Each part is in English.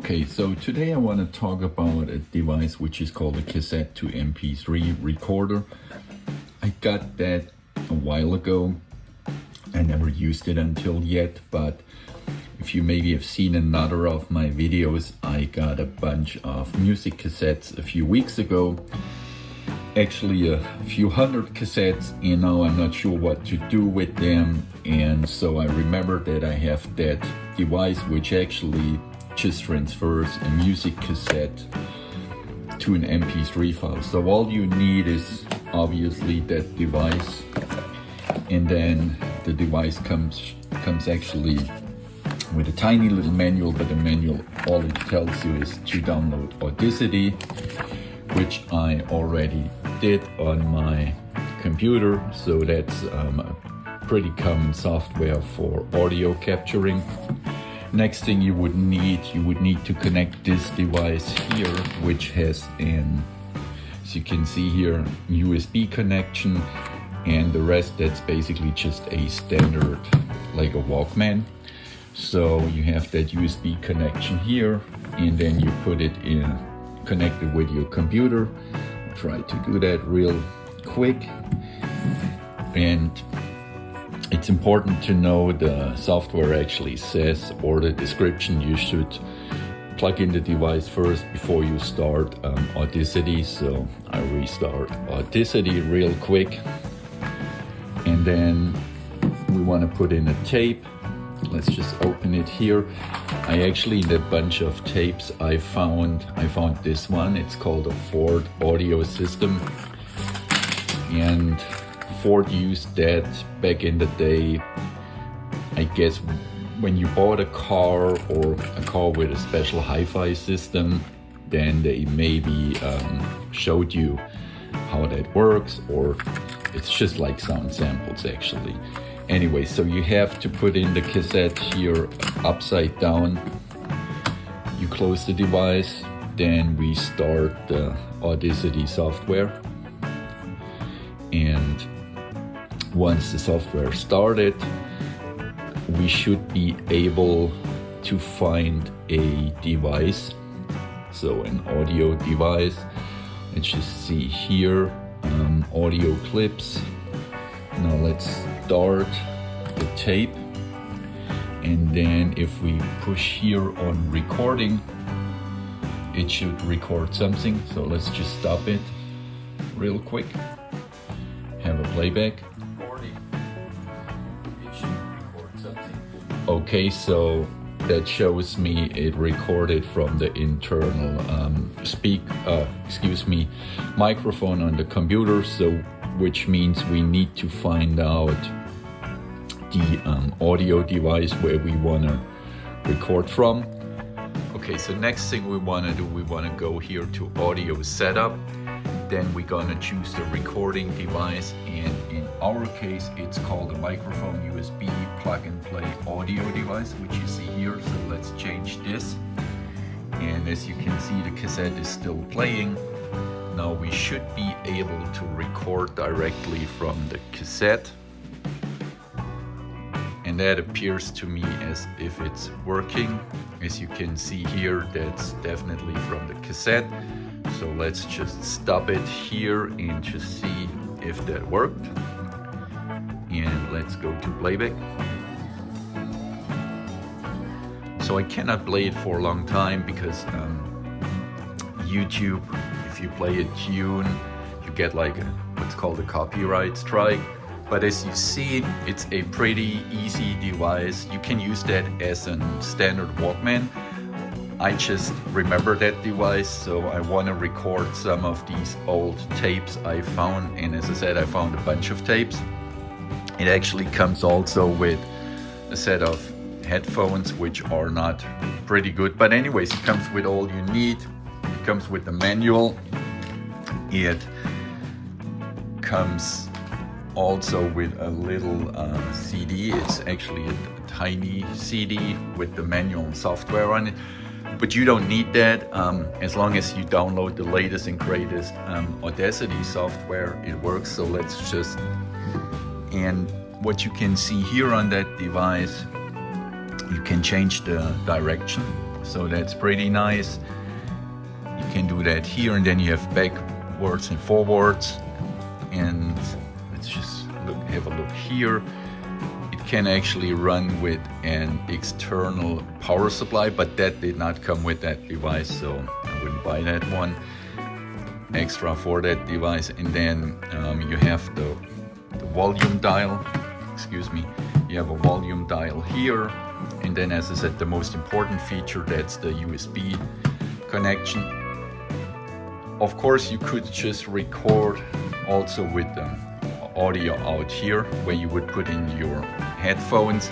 Okay, so today I want to talk about a device which is called a cassette to MP3 recorder. I got that a while ago. I never used it until yet, but if you maybe have seen another of my videos, I got a bunch of music cassettes a few weeks ago. Actually a few hundred cassettes, and now I'm not sure what to do with them. And so I remember that I have that device which actually just transfers a music cassette to an MP3 file. So all you need is obviously that device, and then the device comes actually with a tiny little manual, but the manual, all it tells you is to download Audacity, which I already did on my computer. So that's a pretty common software for audio capturing. Next thing you would need to connect this device here, which has an, as you can see here, USB connection, and the rest that's basically just a standard, like a Walkman. So you have that USB connection here, and then you put it in, connect it with your computer. I'll try to do that real quick. And it's important to know the software actually says, or the description, you should plug in the device first before you start Audacity. So I restart Audacity real quick, and then we want to put in a tape. Let's just open it here. I actually, in a bunch of tapes I found this one. It's called a Ford audio system, and Ford used that back in the day. I guess when you bought a car, or a car with a special hi-fi system, then they maybe showed you how that works, or it's just like sound samples actually. Anyway, so you have to put in the cassette here upside down. You close the device, then we start the Audacity software. And once the software started, we should be able to find a device, so an audio device. Let's just see here, audio clips. Now let's start the tape, and then if we push here on recording, it should record something. So let's just stop it real quick, have a playback. Okay, so that shows me it recorded from the internal microphone on the computer. So which means we need to find out the audio device where we want to record from. Okay, so next thing we want to do, we want to go here to audio setup. Then we're gonna choose the recording device, and in our case it's called a microphone USB plug and play audio device, which you see here. So let's change this, and as you can see, the cassette is still playing. Now we should be able to record directly from the cassette, and that appears to me as if it's working. As you can see here, that's definitely from the cassette. So let's just stop it here and just see if that worked. And let's go to playback. So I cannot play it for a long time because YouTube, if you play a tune, you get like what's called a copyright strike. But as you see, it's a pretty easy device. You can use that as a standard Walkman. I just remember that device, so I want to record some of these old tapes I found. And as I said, I found a bunch of tapes. It actually comes also with a set of headphones, which are not pretty good. But anyways, it comes with all you need. It comes with the manual. It comes also with a little CD. It's actually a tiny CD with the manual and software on it. But you don't need that as long as you download the latest and greatest Audacity software, it works. So let's just, and what you can see here on that device, you can change the direction So that's pretty nice. You can do that here, and then you have backwards and forwards. And let's just have a look here. It can actually run with an external power supply, but that did not come with that device, so I wouldn't buy that one extra for that device. And then you have the volume dial, excuse me, you have a volume dial here, and then, as I said, the most important feature, that's the USB connection. Of course, you could just record also with the audio out here, where you would put in your headphones,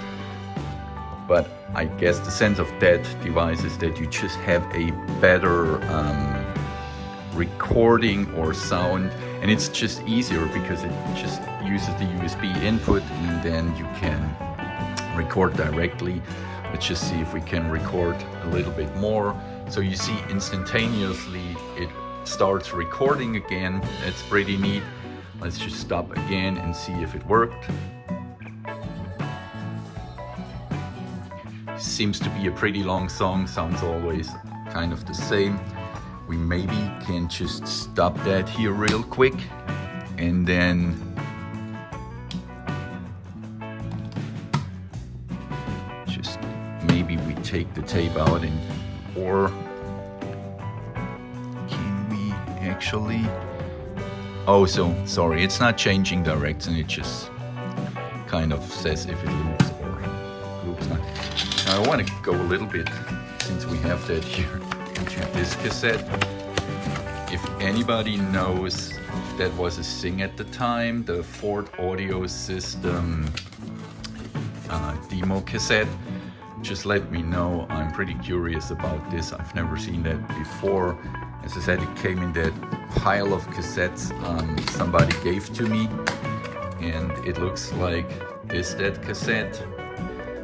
but I guess the sense of that device is that you just have a better recording or sound, and it's just easier because it just uses the USB input, and then you can record directly. Let's just see if we can record a little bit more. So you see instantaneously it starts recording again. That's pretty neat. Let's just stop again and see if it worked. Seems to be a pretty long song, sounds always kind of the same. We maybe can just stop that here real quick, and then just maybe we take the tape out, and or can we actually, oh, so sorry, it's not changing direction, it just kind of says if it loops or loops not. Now I want to go a little bit, since we have that here, into this cassette. If anybody knows that was a thing at the time, the Ford Audio System demo cassette, just let me know. I'm pretty curious about this. I've never seen that before. As I said, it came in that pile of cassettes somebody gave to me, and it looks like this, that cassette.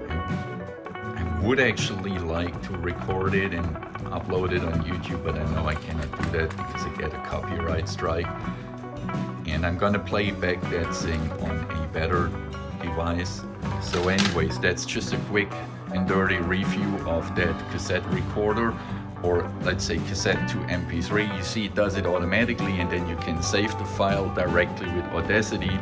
I would actually like to record it and upload it on YouTube, but I know I cannot do that because I get a copyright strike. And I'm gonna play back that thing on a better device. So anyways, that's just a quick and dirty review of that cassette recorder, or let's say cassette to MP3. You see it does it automatically, and then you can save the file directly with Audacity.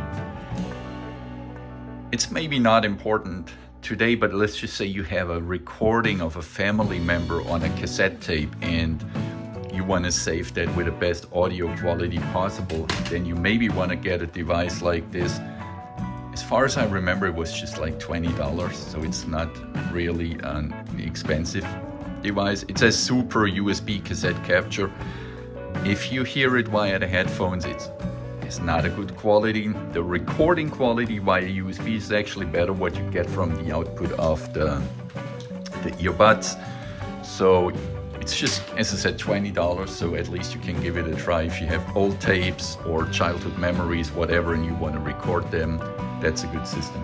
It's maybe not important today, but let's just say you have a recording of a family member on a cassette tape and you want to save that with the best audio quality possible, then you maybe want to get a device like this. As far as I remember, it was just like $20, so it's not really an expensive device. It says super USB cassette capture. If you hear it via the headphones, it's not a good quality. The recording quality via USB is actually better what you get from the output of the earbuds. So it's just, as I said, $20, so at least you can give it a try. If you have old tapes or childhood memories, whatever, and you want to record them, that's a good system.